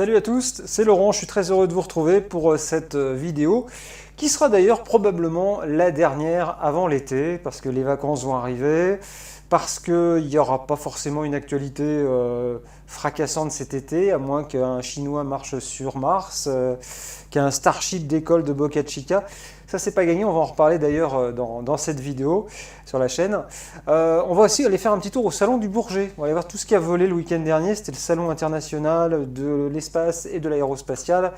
Salut à tous, c'est Laurent, je suis très heureux de vous retrouver pour cette vidéo qui sera d'ailleurs probablement la dernière avant l'été parce que les vacances vont arriver, parce qu'il n'y aura pas forcément une actualité fracassante cet été, à moins qu'un Chinois marche sur Mars, qu'un Starship décolle de Boca Chica. Ça, c'est pas gagné, on va en reparler d'ailleurs dans cette vidéo sur la chaîne. On va aussi aller faire un petit tour au salon du Bourget. On va aller voir tout ce qui a volé le week-end dernier. C'était le salon international de l'espace et de l'aérospatial.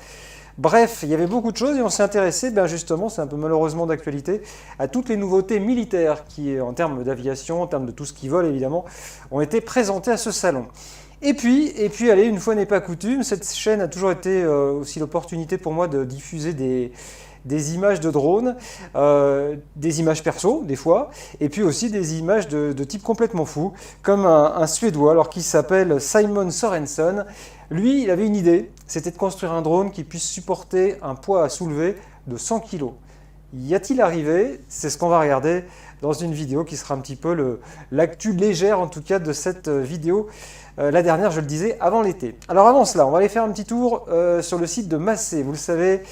Bref, il y avait beaucoup de choses et on s'est intéressé, justement, c'est un peu malheureusement d'actualité, à toutes les nouveautés militaires qui, en termes d'aviation, en termes de tout ce qui vole évidemment, ont été présentées à ce salon. Et puis, allez, une fois n'est pas coutume, cette chaîne a toujours été aussi l'opportunité pour moi de diffuser des images de drones, des images perso des fois, et puis aussi des images de type complètement fou, comme un Suédois alors qui s'appelle Simon Sorensen. Lui, il avait une idée, c'était de construire un drone qui puisse supporter un poids à soulever de 100 kg. Y a-t-il arrivé? C'est ce qu'on va regarder dans une vidéo qui sera un petit peu l'actu légère en tout cas de cette vidéo. La dernière, je le disais, avant l'été. Alors avant cela, on va aller faire un petit tour sur le site de Massey. Vous le savez,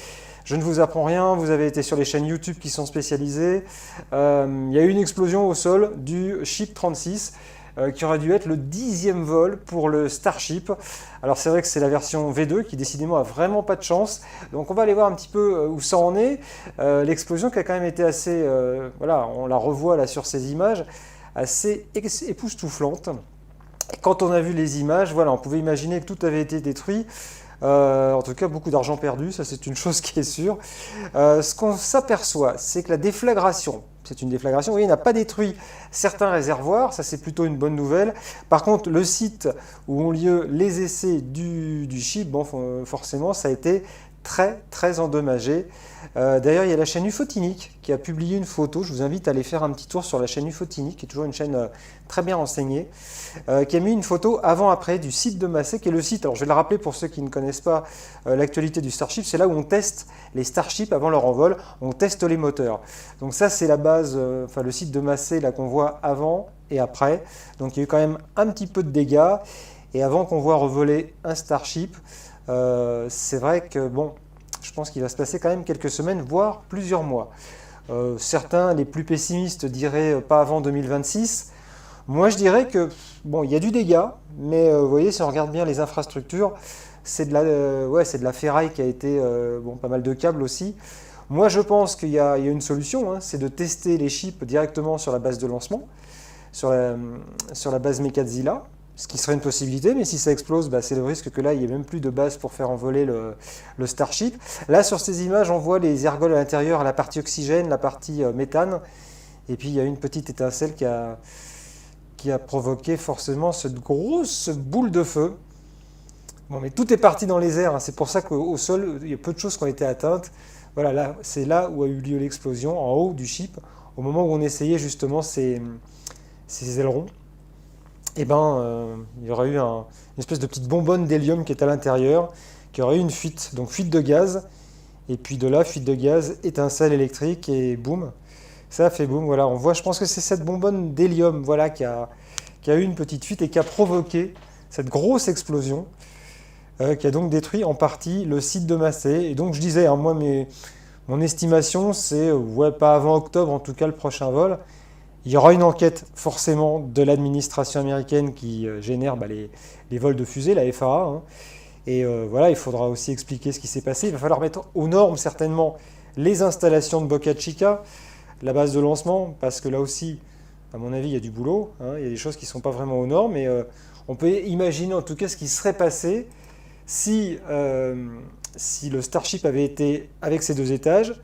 je ne vous apprends rien, vous avez été sur les chaînes YouTube qui sont spécialisées. Il y a eu une explosion au sol du Ship 36 qui aurait dû être le 10e vol pour le Starship. Alors c'est vrai que c'est la version V2 qui décidément a vraiment pas de chance. Donc on va aller voir un petit peu où ça en est. L'explosion qui a quand même été assez, voilà, on la revoit là sur ces images, assez époustouflante. Quand on a vu les images, voilà, on pouvait imaginer que tout avait été détruit. En tout cas, beaucoup d'argent perdu, ça c'est une chose qui est sûre. Ce qu'on s'aperçoit, c'est que la déflagration, c'est une déflagration, oui, n'a pas détruit certains réservoirs, ça c'est plutôt une bonne nouvelle. Par contre, le site où ont lieu les essais du Ship, bon, forcément, ça a été très endommagé. D'ailleurs, il y a la chaîne Ufotinique qui a publié une photo. Je vous invite à aller faire un petit tour sur la chaîne Ufotinique, qui est toujours une chaîne très bien renseignée, qui a mis une photo avant-après du site de Massey, qui est le site. Alors, je vais le rappeler pour ceux qui ne connaissent pas l'actualité du Starship. C'est là où on teste les Starships avant leur envol. On teste les moteurs. Donc ça, c'est la base, enfin le site de Massey là qu'on voit avant et après. Donc il y a eu quand même un petit peu de dégâts. Et avant qu'on voit revoler un Starship, c'est vrai que bon, je pense qu'il va se passer quand même quelques semaines, voire plusieurs mois. Certains, les plus pessimistes, diraient pas avant 2026. Moi, je dirais que bon, il y a du dégât, mais vous voyez, si on regarde bien les infrastructures, c'est de la ferraille qui a été, bon, pas mal de câbles aussi. Moi, je pense qu'il y a une solution, hein, c'est de tester les chips directement sur la base de lancement, sur la base Mekazilla. Ce qui serait une possibilité, mais si ça explose, c'est le risque que là, il n'y ait même plus de base pour faire envoler le Starship. Là, sur ces images, on voit les ergols à l'intérieur, la partie oxygène, la partie méthane. Et puis, il y a une petite étincelle qui a provoqué forcément cette grosse boule de feu. Bon, mais tout est parti dans les airs, hein. C'est pour ça qu'au sol, il y a peu de choses qui ont été atteintes. Voilà, là, c'est là où a eu lieu l'explosion, en haut du Ship, au moment où on essayait justement ces ailerons. Il y aurait eu une espèce de petite bonbonne d'hélium qui est à l'intérieur, qui aurait eu une fuite, donc fuite de gaz, et puis de là, fuite de gaz, étincelle électrique, et boum, ça a fait boum, voilà, on voit, je pense que c'est cette bonbonne d'hélium, voilà, qui a eu une petite fuite et qui a provoqué cette grosse explosion, qui a donc détruit en partie le site de Massey, et donc je disais, hein, moi, mon estimation, c'est, pas avant octobre, en tout cas, le prochain vol. Il y aura une enquête forcément de l'administration américaine qui génère les vols de fusée, la FAA. Hein. Et voilà, il faudra aussi expliquer ce qui s'est passé. Il va falloir mettre aux normes certainement les installations de Boca Chica, la base de lancement, parce que là aussi, à mon avis, il y a du boulot. Hein. Il y a des choses qui ne sont pas vraiment aux normes. Mais on peut imaginer en tout cas ce qui serait passé si le Starship avait été avec ses 2 étages,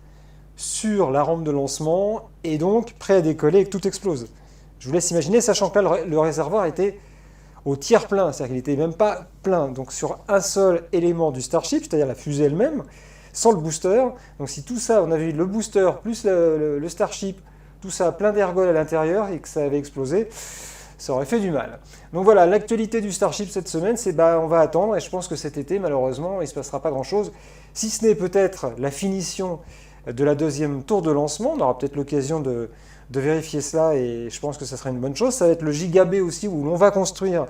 sur la rampe de lancement et donc prêt à décoller et que tout explose. Je vous laisse imaginer, sachant que là, le réservoir était au tiers plein, c'est-à-dire qu'il n'était même pas plein. Donc sur un seul élément du Starship, c'est-à-dire la fusée elle-même, sans le booster. Donc si tout ça, on avait eu le booster plus le Starship, tout ça plein d'ergols à l'intérieur et que ça avait explosé, ça aurait fait du mal. Donc voilà, l'actualité du Starship cette semaine, c'est on va attendre et je pense que cet été, malheureusement, il ne se passera pas grand-chose, si ce n'est peut-être la finition de la 2e tour de lancement. On aura peut-être l'occasion de vérifier cela et je pense que ça sera une bonne chose. Ça va être le Giga B aussi où l'on va construire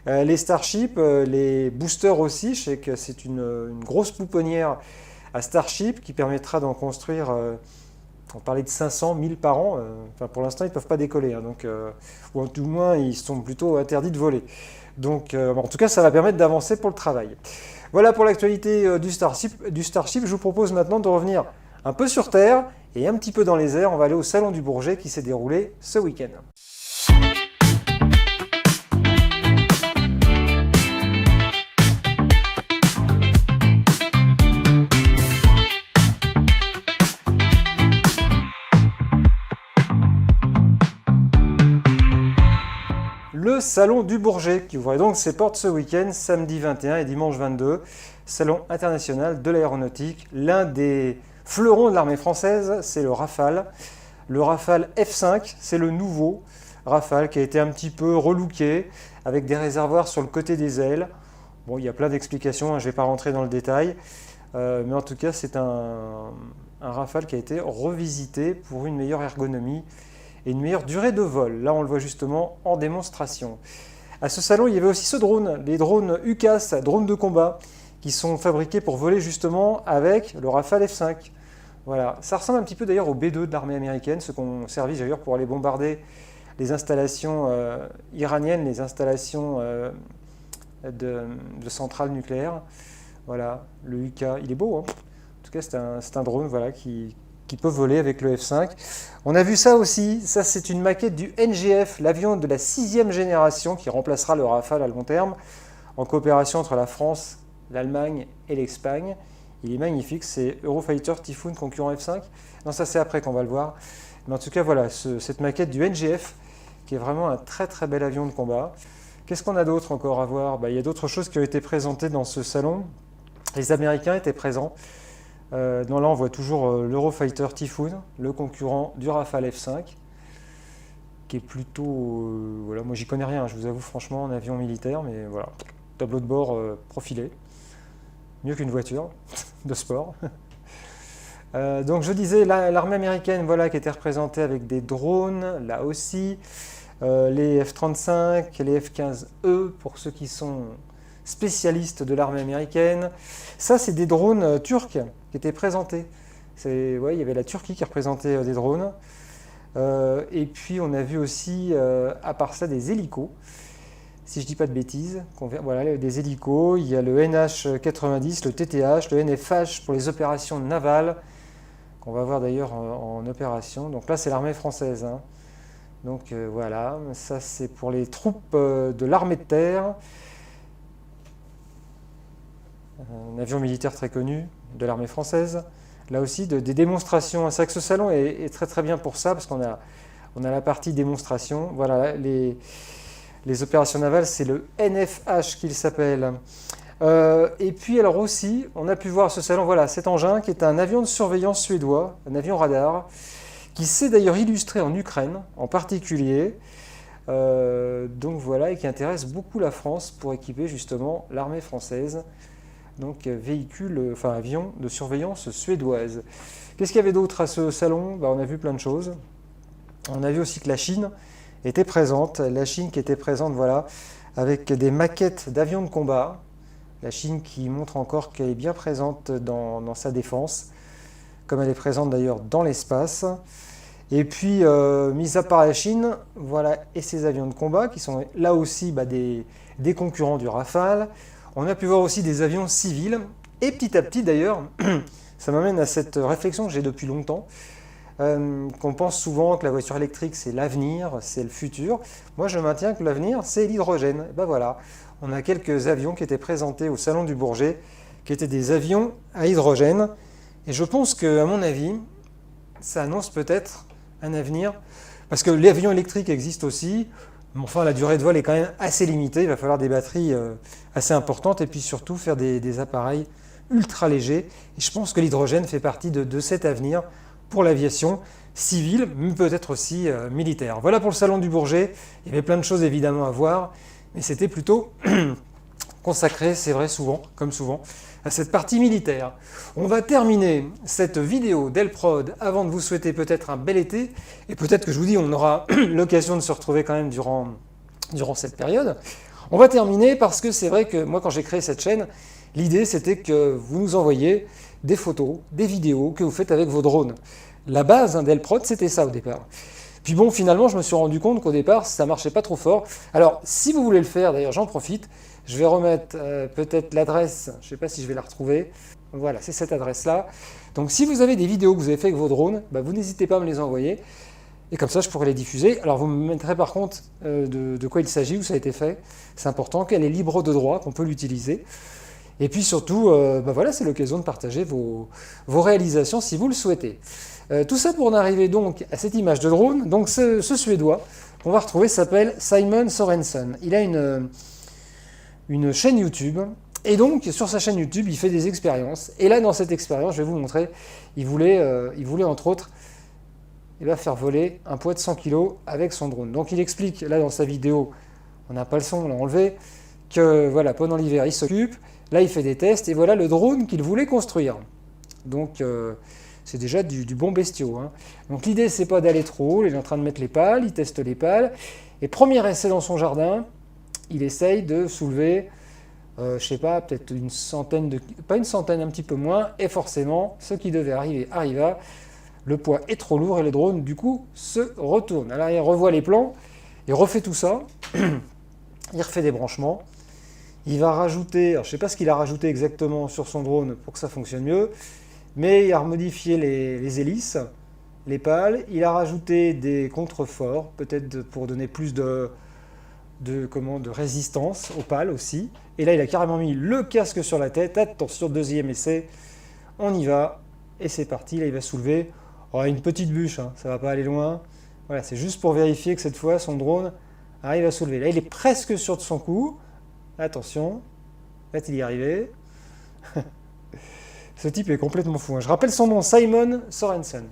Les Starship, les boosters aussi, je sais que c'est une grosse pouponnière à Starship qui permettra d'en construire, on parlait de 500, 1000 par an, enfin, pour l'instant ils ne peuvent pas décoller, hein, donc, ou tout moins ils sont plutôt interdits de voler. Donc en tout cas ça va permettre d'avancer pour le travail. Voilà pour l'actualité du Starship. Je vous propose maintenant de revenir un peu sur Terre et un petit peu dans les airs. On va aller au Salon du Bourget qui s'est déroulé ce week-end. Le Salon du Bourget, qui ouvrait donc ses portes ce week-end, samedi 21 et dimanche 22. Salon international de l'aéronautique. L'un des fleurons de l'armée française, c'est le Rafale. Le Rafale F5, c'est le nouveau Rafale qui a été un petit peu relooké, avec des réservoirs sur le côté des ailes. Bon, il y a plein d'explications, hein, je ne vais pas rentrer dans le détail. Mais en tout cas, c'est un Rafale qui a été revisité pour une meilleure ergonomie et une meilleure durée de vol. Là, on le voit justement en démonstration. À ce salon, il y avait aussi ce drone, les drones UCAS, drones de combat, qui sont fabriqués pour voler justement avec le Rafale F5. Voilà, ça ressemble un petit peu d'ailleurs au B-2 de l'armée américaine, ceux qu'on servi d'ailleurs pour aller bombarder les installations iraniennes, les installations de centrales nucléaires. Voilà, le UK, il est beau, hein. En tout cas, c'est un drone voilà, qui peut voler avec le F5. On a vu ça aussi, ça c'est une maquette du NGF, l'avion de la 6e génération qui remplacera le Rafale à long terme, en coopération entre la France, l'Allemagne et l'Espagne. Il est magnifique, c'est Eurofighter Typhoon concurrent F5. Non, ça c'est après qu'on va le voir. Mais en tout cas, voilà, cette maquette du NGF, qui est vraiment un très très bel avion de combat. Qu'est-ce qu'on a d'autre encore à voir? Il y a d'autres choses qui ont été présentées dans ce salon. Les Américains étaient présents. Là, on voit toujours l'Eurofighter Typhoon, le concurrent du Rafale F5, qui est plutôt... voilà, moi, j'y connais rien, je vous avoue, franchement, en avion militaire, mais voilà, tableau de bord profilé, mieux qu'une voiture de sport. Donc, je disais, l'armée américaine, voilà, qui était représentée avec des drones, là aussi, les F-35, les F-15E, pour ceux qui sont spécialistes de l'armée américaine. Ça, c'est des drones turcs qui étaient présentés. Ouais, il y avait la Turquie qui représentait des drones. Et puis, on a vu aussi, à part ça, des hélicos. Si je ne dis pas de bêtises, voilà, des hélicos. Il y a le NH-90, le TTH, le NFH pour les opérations navales, qu'on va voir d'ailleurs en opération. Donc là, c'est l'armée française, hein. Donc voilà, ça c'est pour les troupes de l'armée de terre. Un avion militaire très connu de l'armée française. Là aussi, des démonstrations. C'est vrai que ce salon est très très bien pour ça, parce qu'on a la partie démonstration. Voilà, les opérations navales, c'est le NFH qu'il s'appelle. Et puis alors aussi, on a pu voir ce salon, voilà, cet engin qui est un avion de surveillance suédois, un avion radar, qui s'est d'ailleurs illustré en Ukraine en particulier. Donc voilà, et qui intéresse beaucoup la France pour équiper justement l'armée française. Donc avion de surveillance suédoise. Qu'est-ce qu'il y avait d'autre à ce salon? On a vu plein de choses. On a vu aussi que la Chine était présente. La Chine qui était présente, voilà, avec des maquettes d'avions de combat. La Chine qui montre encore qu'elle est bien présente dans sa défense, comme elle est présente d'ailleurs dans l'espace. Et puis, mis à part la Chine, voilà, et ces avions de combat qui sont là aussi des concurrents du Rafale. On a pu voir aussi des avions civils, et petit à petit d'ailleurs, ça m'amène à cette réflexion que j'ai depuis longtemps, qu'on pense souvent que la voiture électrique c'est l'avenir, c'est le futur. Moi je maintiens que l'avenir c'est l'hydrogène. Et ben voilà, on a quelques avions qui étaient présentés au Salon du Bourget, qui étaient des avions à hydrogène, et je pense qu'à mon avis, ça annonce peut-être un avenir, parce que l'avion électrique existe aussi, mais enfin la durée de vol est quand même assez limitée, il va falloir des batteries assez importantes, et puis surtout faire des appareils ultra légers, et je pense que l'hydrogène fait partie de cet avenir pour l'aviation civile, mais peut-être aussi militaire. Voilà pour le Salon du Bourget, il y avait plein de choses évidemment à voir, mais c'était plutôt consacré, c'est vrai comme souvent, à cette partie militaire. On va terminer cette vidéo d'Elprod avant de vous souhaiter peut-être un bel été, et peut-être que je vous dis on aura l'occasion de se retrouver quand même durant cette période. On va terminer parce que c'est vrai que moi quand j'ai créé cette chaîne, l'idée c'était que vous nous envoyiez des photos, des vidéos que vous faites avec vos drones. La base d'Elprod c'était ça au départ. Puis bon, finalement, je me suis rendu compte qu'au départ, ça marchait pas trop fort. Alors, si vous voulez le faire, d'ailleurs, j'en profite, je vais remettre peut-être l'adresse, je ne sais pas si je vais la retrouver. Voilà, c'est cette adresse-là. Donc, si vous avez des vidéos que vous avez fait avec vos drones, bah, vous n'hésitez pas à me les envoyer. Et comme ça, je pourrai les diffuser. Alors, vous me mettrez par contre de quoi il s'agit, où ça a été fait. C'est important, qu'elle est libre de droit, qu'on peut l'utiliser. Et puis surtout, bah voilà, c'est l'occasion de partager vos réalisations si vous le souhaitez. Tout ça pour en arriver donc à cette image de drone. Donc ce Suédois qu'on va retrouver s'appelle Simon Sorensen. Il a une chaîne YouTube. Et donc sur sa chaîne YouTube, il fait des expériences. Et là, dans cette expérience, je vais vous montrer, il voulait entre autres faire voler un poids de 100 kg avec son drone. Donc il explique, là dans sa vidéo, on n'a pas le son, on l'a enlevé, que voilà, pendant l'hiver, il s'occupe. Là, il fait des tests et voilà le drone qu'il voulait construire. Donc, c'est déjà du bon bestiau. Hein. Donc, l'idée, c'est pas d'aller trop haut. Il est en train de mettre les pales, il teste les pales. Et premier essai dans son jardin, il essaye de soulever, je sais pas, peut-être une centaine pas une centaine, un petit peu moins. Et forcément, ce qui devait arriver arriva. Le poids est trop lourd et le drone, du coup, se retourne. Alors, il revoit les plans, il refait tout ça. Il refait des branchements. Il va rajouter, alors je ne sais pas ce qu'il a rajouté exactement sur son drone pour que ça fonctionne mieux, mais il a remodifié les hélices, les pales, il a rajouté des contreforts, peut-être pour donner plus de résistance aux pales aussi. Et là, il a carrément mis le casque sur la tête. Attention, deuxième essai, on y va, et c'est parti. Là, il va soulever une petite bûche, hein, ça ne va pas aller loin. Voilà, c'est juste pour vérifier que cette fois, son drone arrive à soulever. Là, il est presque sûr de son coup. Attention, là il y est arrivé. Ce type est complètement fou. Hein. Je rappelle son nom, Simon Sorensen.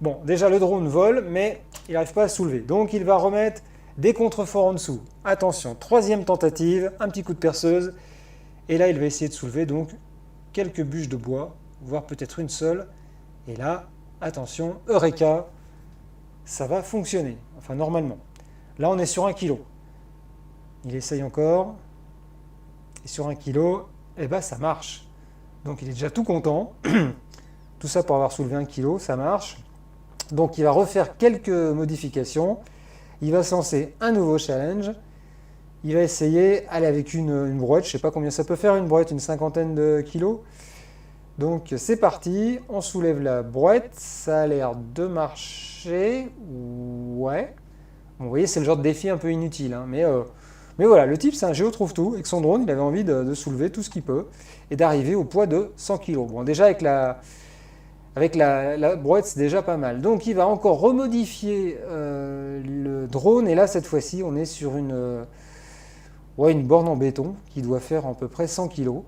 Bon, déjà le drone vole, mais il n'arrive pas à soulever. Donc il va remettre des contreforts en dessous. Attention, troisième tentative, un petit coup de perceuse. Et là, il va essayer de soulever donc quelques bûches de bois, voire peut-être une seule. Et là, attention, Eureka, ça va fonctionner. Enfin, normalement. Là, on est sur 1 kg. Il essaye encore. Et sur 1 kg, eh ben, ça marche. Donc il est déjà tout content. Tout ça pour avoir soulevé 1 kg, ça marche. Donc il va refaire quelques modifications. Il va se lancer un nouveau challenge. Il va essayer, aller avec une brouette. Je ne sais pas combien ça peut faire une brouette, une cinquantaine de kilos. Donc c'est parti, on soulève la brouette. Ça a l'air de marcher. Ouais. Bon, vous voyez, c'est le genre de défi un peu inutile. Hein, mais voilà, le type, c'est un géo-trouve-tout. Avec son drone, il avait envie de soulever tout ce qu'il peut et d'arriver au poids de 100 kg. Bon, déjà, avec la brouette, c'est déjà pas mal. Donc, il va encore remodifier le drone. Et là, cette fois-ci, on est sur une borne en béton qui doit faire à peu près 100 kg.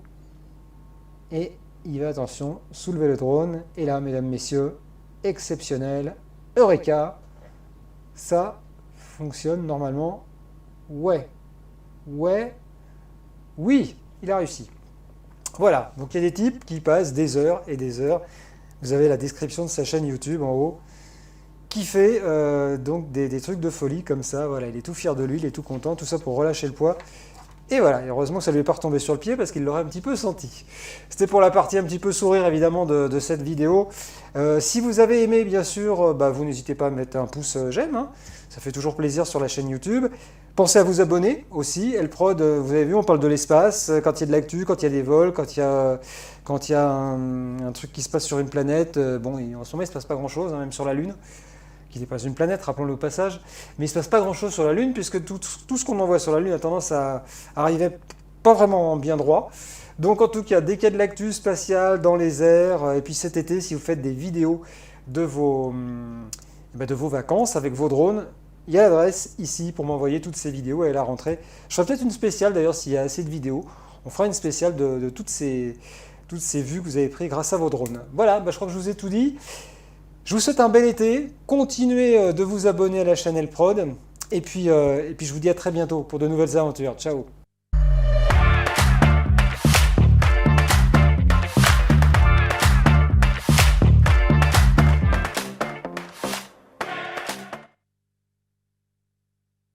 Et il va, attention, soulever le drone. Et là, mesdames, messieurs, exceptionnel. Eureka! Ça fonctionne normalement. Ouais, oui, il a réussi. Voilà, donc il y a des types qui passent des heures et des heures. Vous avez la description de sa chaîne YouTube en haut, qui fait donc des trucs de folie comme ça. Voilà, il est tout fier de lui, il est tout content, tout ça pour relâcher le poids. Et voilà, et heureusement que ça ne lui est pas retombé sur le pied parce qu'il l'aurait un petit peu senti. C'était pour la partie un petit peu sourire évidemment de cette vidéo. Si vous avez aimé, bien sûr, vous n'hésitez pas à mettre un pouce j'aime. Hein. Ça fait toujours plaisir sur la chaîne YouTube. Pensez à vous abonner aussi. Elprod, vous avez vu, on parle de l'espace, quand il y a de l'actu, quand il y a des vols, quand il y a un truc qui se passe sur une planète. Bon, en ce moment, il ne se passe pas grand-chose, hein, même sur la Lune, qui n'est pas une planète, rappelons-le au passage. Mais il ne se passe pas grand-chose sur la Lune, puisque tout ce qu'on envoie sur la Lune a tendance à arriver pas vraiment bien droit. Donc en tout cas, dès qu'il y a de l'actu spatiale dans les airs, et puis cet été, si vous faites des vidéos de vos vacances avec vos drones, il y a l'adresse ici pour m'envoyer toutes ces vidéos à la rentrée. Je ferai peut-être une spéciale d'ailleurs s'il y a assez de vidéos. On fera une spéciale de toutes ces vues que vous avez prises grâce à vos drones. Voilà, je crois que je vous ai tout dit. Je vous souhaite un bel été. Continuez de vous abonner à la chaîne Elprod. Et puis je vous dis à très bientôt pour de nouvelles aventures. Ciao!